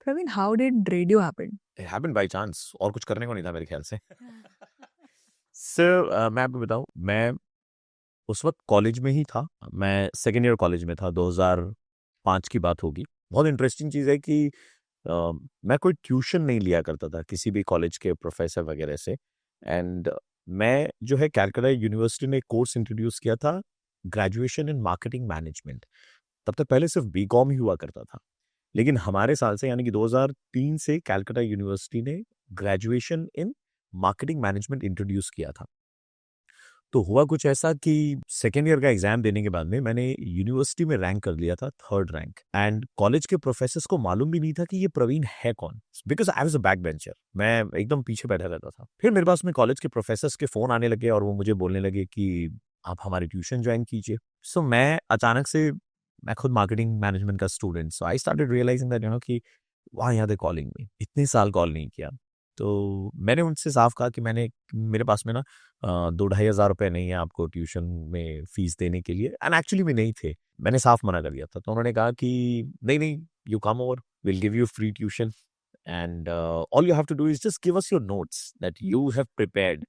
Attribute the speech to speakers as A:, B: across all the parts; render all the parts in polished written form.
A: Praveen, how did radio happen?
B: It happened by chance और कुछ करने को नहीं था मेरे ख्याल से। सो मैं आपको बताऊं, मैं उस वक्त कॉलेज में ही था। मैं सेकेंड ईयर कॉलेज में था, 2005 की बात होगी। बहुत इंटरेस्टिंग चीज़ है कि मैं कोई ट्यूशन नहीं लिया करता था किसी भी कॉलेज के प्रोफेसर वगैरह से। एंड मैं जो है कैलकाटा यूनिवर्सिटी ने कोर्स इंट्रोड्यूस किया था, ग्रेजुएशन इन मार्केटिंग मैनेजमेंट। तब तक पहले सिर्फ बीकॉम ही हुआ करता था, लेकिन हमारे साल से यानी कि 2003 से कैलकाटा यूनिवर्सिटी ने graduation in marketing management introduce किया था। तो हुआ कुछ ऐसा कि सेकेंड ईयर का एग्जाम देने के बाद में मैंने यूनिवर्सिटी में रैंक कर लिया था, थर्ड रैंक। एंड कॉलेज के प्रोफेसर्स को मालूम भी नहीं था कि ये प्रवीण है कौन, because I was a back bencher. मैं एकदम पीछे बैठा रहता था। फिर मेरे पास में कॉलेज के प्रोफेसर्स के फोन आने लगे और वो मुझे बोलने लगे कि आप हमारी ट्यूशन ज्वाइन कीजिए। सो मैं अचानक से, मैं खुद मार्केटिंग मैनेजमेंट का student, so I started realizing that कि वाह यार दे कॉलिंग मी। इतने साल कॉल नहीं किया। तो मैंने उनसे साफ कहा कि मेरे पास में ना 2-2,500 रुपये नहीं है आपको ट्यूशन में फीस देने के लिए। एंड एक्चुअली में नहीं थे, मैंने साफ मना कर दिया था। तो उन्होंने कहा कि नहीं नहीं, you come over, will give you free tuition and all you have to do is just give us your notes that you have prepared.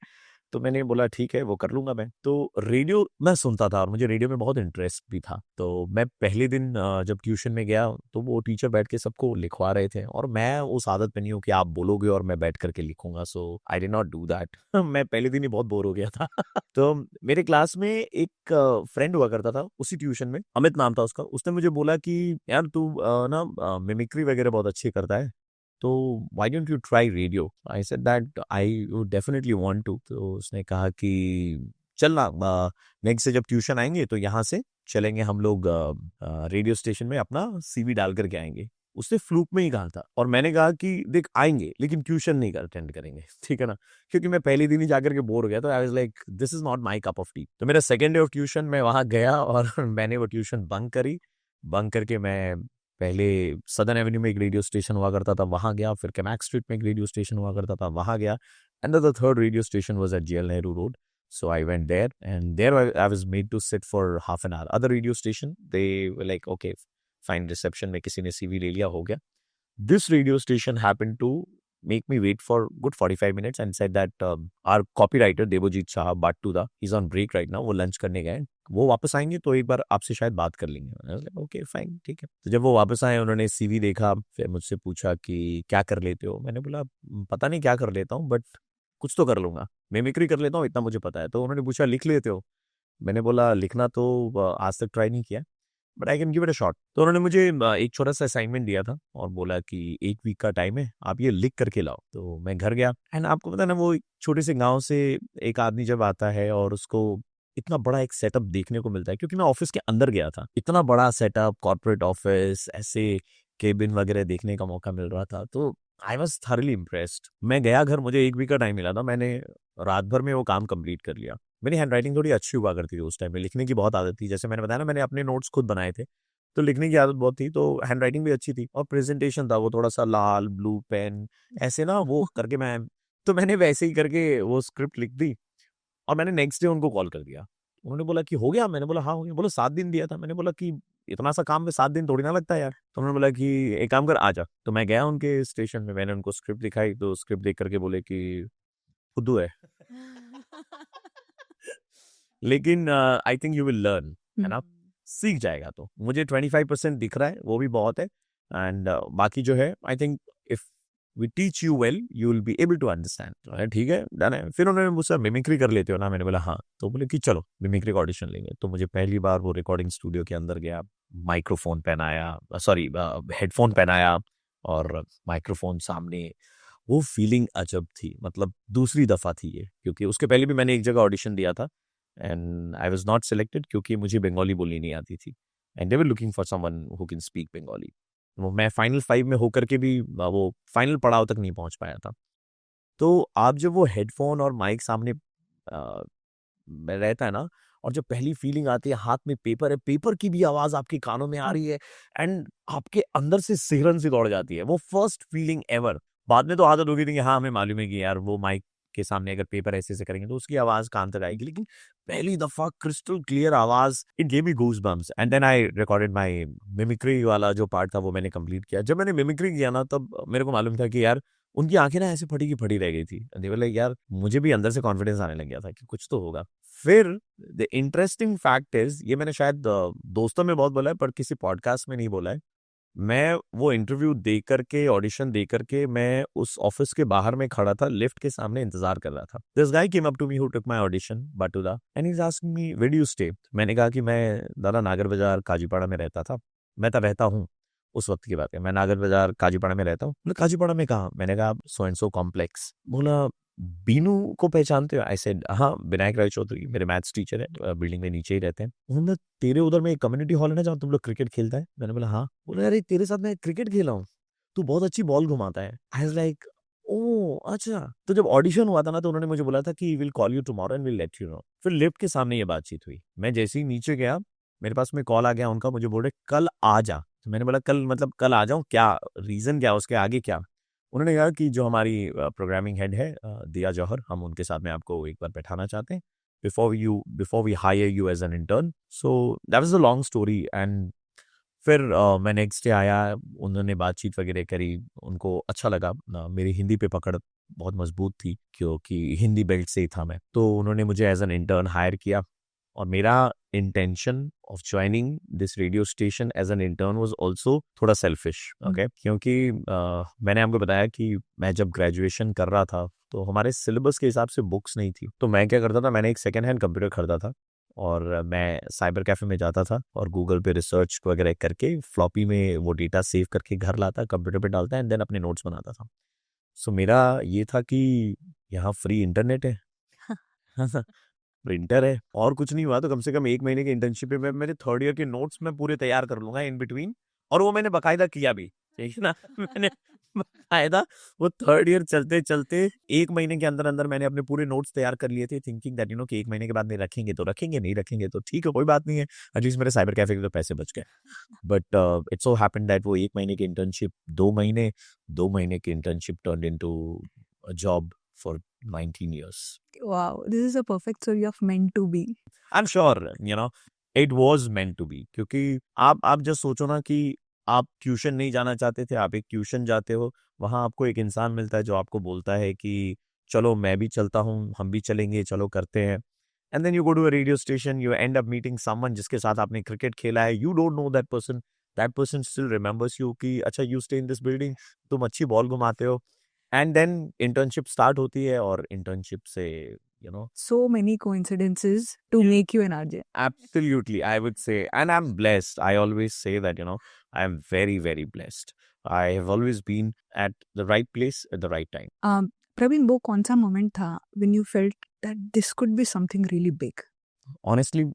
B: तो मैंने बोला ठीक है, वो कर लूंगा मैं। तो रेडियो मैं सुनता था और मुझे रेडियो में बहुत इंटरेस्ट भी था। तो मैं पहले दिन जब ट्यूशन में गया तो वो टीचर बैठ के सबको लिखवा रहे थे और मैं उस आदत में नहीं हूँ कि आप बोलोगे और मैं बैठ करके लिखूंगा। So I did not do that. मैं पहले दिन ही बहुत बोर हो गया था। तो मेरे क्लास में एक फ्रेंड हुआ करता था उसी ट्यूशन में, अमित नाम था उसका। उसने मुझे बोला कि यार तू ना मिमिक्री वगैरह बहुत अच्छी करता है, तो why don't you try radio. I said that I would definitely want to. तो उसने कहा कि चलना नेक्स्ट से जब ट्यूशन आएंगे तो यहाँ से चलेंगे हम लोग रेडियो स्टेशन में अपना सीवी डाल करके आएंगे। उसने फ्लूक में ही कहा था और मैंने कहा कि देख आएंगे लेकिन ट्यूशन नहीं अटेंड करेंगे, ठीक है ना। क्योंकि मैं पहले दिन ही जाकर के बोर हो गया, तो I was like this is not my cup of T. तो मेरा सेकेंड डे ऑफ ट्यूशन, मैं वहां गया और मैंने वो ट्यूशन बंक करी। बंक करके मैं पहले सदर्न एवेन्यू में एक रेडियो स्टेशन हुआ करता था, वहां गया। फिर कैमैक स्ट्रीट में एक रेडियो स्टेशन हुआ करता था, वहां गया। And the third radio station was at GL Nehru road. So I went there, and there I was made to sit for half an hour. Other radio station, they were like, okay, fine, reception में किसी ने CV ले लिया, हो गया। This radio station happened to make me wait for good 45 minutes and said that our copywriter Devojit Sahab Battuda, he's on break right now, वो lunch करने गए, वो वापस आएंगे तो एक बार आपसे शायद बात कर लेंगे। ओके फाइन, ठीक है। तो जब वो वापस आए, उन्होंने CV देखा, फिर मुझसे पूछा कि क्या कर लेते हो। मैंने बोला पता नहीं क्या कर लेता हूँ, बट कुछ तो कर लूंगा। मिमिक्री कर लेता हूँ, इतना मुझे पता है। तो उन्होंने पूछा लिख लेते हो। मैंने बोला लिखना तो आज तक ट्राई नहीं किया, but I can give it a shot. तो उन्होंने मुझे एक छोटा सा असाइनमेंट दिया था और बोला कि 1 वीक का टाइम है, आप ये लिख करके लाओ। तो मैं घर गया। एंड आपको पता है ना, वो एक छोटे से गांव से एक आदमी जब आता है और उसको इतना बड़ा एक सेटअप देखने को मिलता है, क्योंकि मैं ऑफिस के अंदर गया था, इतना बड़ा सेटअप, कॉर्पोरेट ऑफिस, ऐसे केबिन वगैरह देखने का मौका मिल रहा था। तो आई वॉज थॉरली इम्प्रेस्ड। मैं गया घर, मुझे 1 वीक का टाइम मिला था, मैंने रात भर में वो काम कंप्लीट कर लिया। मेरी हैंड राइटिंग थोड़ी अच्छी हुआ करती थी उस टाइम में, लिखने की बहुत आदत थी। जैसे मैंने बताया ना, मैंने अपने नोट्स खुद बनाए थे, तो लिखने की आदत बहुत थी, तो हैंड राइटिंग भी अच्छी थी। और प्रेजेंटेशन था वो थोड़ा सा लाल ब्लू पेन ऐसे ना वो करके मैं, तो मैंने वैसे ही करके वो स्क्रिप्ट लिख दी और मैंने नेक्स्ट डे उनको कॉल कर दिया। उन्होंने बोला कि हो गया। मैंने बोला हाँ हो गया। बोलो 7 दिन दिया था। मैंने बोला कि इतना सा काम में 7 दिन थोड़ी ना लगता है यार। तो उन्होंने बोला कि एक काम कर, आ जा। तो मैं गया उनके स्टेशन में, मैंने उनको स्क्रिप्ट दिखाई, तो स्क्रिप्ट देख करके बोले कि फुद्दू है। लेकिन I think you will learn, है ना, सीख जाएगा। तो मुझे 25% दिख रहा है, वो भी बहुत है। एंड बाकी जो है, I think if we teach you well, you will be able to understand. ठीक है, डन है। फिर उन्होंने मुझसे मिमिक्री कर लेते हो ना, मैंने बोला हाँ। तो बोले कि चलो मिमिक्री का ऑडिशन लेंगे। तो मुझे पहली बार वो रिकॉर्डिंग स्टूडियो के अंदर गया, माइक्रोफोन पहनाया, सॉरी हेडफोन पहनाया और माइक्रोफोन सामने। वो फीलिंग अजब थी, मतलब दूसरी दफा थी ये, क्योंकि उसके पहले भी मैंने एक जगह ऑडिशन दिया था and I was not selected, क्योंकि मुझे बंगाली बोलनी नहीं आती थी and they were looking for someone who can speak Bengali. वो मैं फाइनल 5 में होकर के भी वो फाइनल पड़ाव तक नहीं पहुंच पाया था। तो आप जब वो हेडफोन और माइक सामने में रहता है ना, और जब पहली फीलिंग आती है, हाथ में पेपर है, पेपर की भी आवाज आपके कानों में आ रही है एंड आपके अंदर से सिहरन सी दौड़ जाती है, वो फर्स्ट फीलिंग एवर। बाद में तो आदत हो गई थी कि हाँ हमें मालूम है कि यार वो माइक के सामने अगर पेपर ऐसे ऐसे करेंगे तो उसकी आवाज कान तक आएगी, लेकिन पहली दफा क्रिस्टल क्लियर आवाज, it gave me goose bumps. And then I recorded my mimicry वाला जो पार्ट था वो मैंने कंप्लीट किया। जब मैंने मिमिक्री किया ना तब मेरे को मालूम था कि यार उनकी आंखें ना ऐसे फटी की फटी रह गई थी। दे वर लाइक यार मुझे भी अंदर से कॉन्फिडेंस आने लग गया था कि कुछ तो होगा। फिर द इंटरेस्टिंग फैक्ट इज, ये मैंने शायद दोस्तों में बहुत बोला है पर किसी पॉडकास्ट में नहीं बोला है, मैं वो इंटरव्यू दे करके, ऑडिशन दे करके मैं उस ऑफिस के बाहर में खड़ा था, लिफ्ट के सामने इंतजार कर रहा था। This guy came up to me who took my audition, बाटुला, and he is asking me where do you stay. मैंने कहा कि मैं दादा नागर बाजार काजीपाड़ा में रहता था। मैं तो रहता हूँ, उस वक्त की बात है, मैं नागर बाजार काजीपाड़ा में रहता हूँ। बोले काजीपाड़ा में कहाँ? मैंने कहा सो एंड सो कॉम्प्लेक्स। बोला बीनू को पहचानते हो? आई सेड हाँ, विनायक राय चौधरी मेरे मैथ्स टीचर है, बिल्डिंग में नीचे ही रहते हैं। उन्होंने तेरे उधर में एक कम्युनिटी हॉल है ना जहाँ तुम लोग क्रिकेट खेलता है? मैंने बोला हाँ। बोला अरे तेरे साथ मैं क्रिकेट खेला हूँ, तू बहुत अच्छी बॉल घुमाता है। आई वाज लाइक ओ अच्छा। तो जब ऑडिशन हुआ था ना तो उन्होंने मुझे बोला था कि will call you tomorrow and will let you know. फिर लिफ्ट के सामने ये बातचीत हुई। मैं जैसे ही नीचे गया मेरे पास में कॉल आ गया उनका, मुझे बोल रहे कल आ जा। तो मैंने बोला कल मतलब कल आ जाऊं क्या? रीजन क्या, उसके आगे क्या? उन्होंने कहा कि जो हमारी प्रोग्रामिंग हेड है दिया जौहर, हम उनके साथ में आपको एक बार बैठाना चाहते हैं before we hire you as an intern. So that was a long story. And फिर मैं नेक्स्ट डे आया, उन्होंने बातचीत वगैरह करी, उनको अच्छा लगा। मेरी हिंदी पे पकड़ बहुत मजबूत थी क्योंकि हिंदी बेल्ट से ही था मैं, तो उन्होंने मुझे एज एन इंटर्न हायर किया। और मेरा intention of joining this radio station as an intern was also थोड़ा सेल्फिश, ओके, क्योंकि मैंने आपको बताया कि मैं जब ग्रेजुएशन कर रहा था तो हमारे सिलेबस के हिसाब से बुक्स नहीं थी। तो मैं क्या करता था, मैंने एक सेकेंड हैंड कंप्यूटर खरीदा था और मैं साइबर कैफे में जाता था और गूगल पे रिसर्च वगैरह करके फ्लॉपी में वो डेटा सेव करके घर लाता, कंप्यूटर पे डालता एंड देन अपने नोट्स बनाता था। सो मेरा ये था कि यहाँ फ्री इंटरनेट है प्रिंटर है और कुछ नहीं हुआ तो कम से कम 1 महीने की इंटर्नशिप में मेरे थर्ड ईयर के नोट्स मैं पूरे तैयार कर लूंगा इन बिटवीन। और वो मैंने बकायदा किया भी, ठीक है ना मैंने बकायदा वो थर्ड ईयर चलते चलते 1 महीने के अंदर अंदर मैंने अपने पूरे नोट्स तैयार कर लिए थे, थिंकिंग दैट कि 1 महीने के बाद नहीं रखेंगे तो रखेंगे, नहीं रखेंगे तो ठीक है कोई बात नहीं है, एटलीस्ट मेरे साइबर कैफे के तो पैसे बच गए। But it's so happened that वो 1 महीने की इंटर्नशिप 2 महीने की internship turned into a job for 19 years.
A: Wow, this is a perfect story of meant to be.
B: I'm sure, it was meant to be. क्योंकि आप जस्ट सोचो ना कि आप ट्यूशन नहीं जाना चाहते थे, आप एक ट्यूशन जाते हो, वहां आपको एक इंसान मिलता है जो आपको बोलता है कि चलो मैं भी चलता हूँ, हम भी चलेंगे, चलो करते हैं। And then you go to a radio station, you end up meeting someone जिसके साथ आपने क्रिकेट खेला है, you don't know that person still remembers you कि अच्छा you stay in this building, तुम अच्छी बॉल घुमाते हो। एंड देन इंटर्नशिप स्टार्ट होती है और इंटर्नशिप से
A: So many coincidences to make you an RJ.
B: absolutely, I would say, and I'm blessed. I always say that, I'm very, very blessed. I have always been at the right place at the right time.
A: Praveen, वो कौन सा moment था when you felt that this could be something really big?
B: Honestly,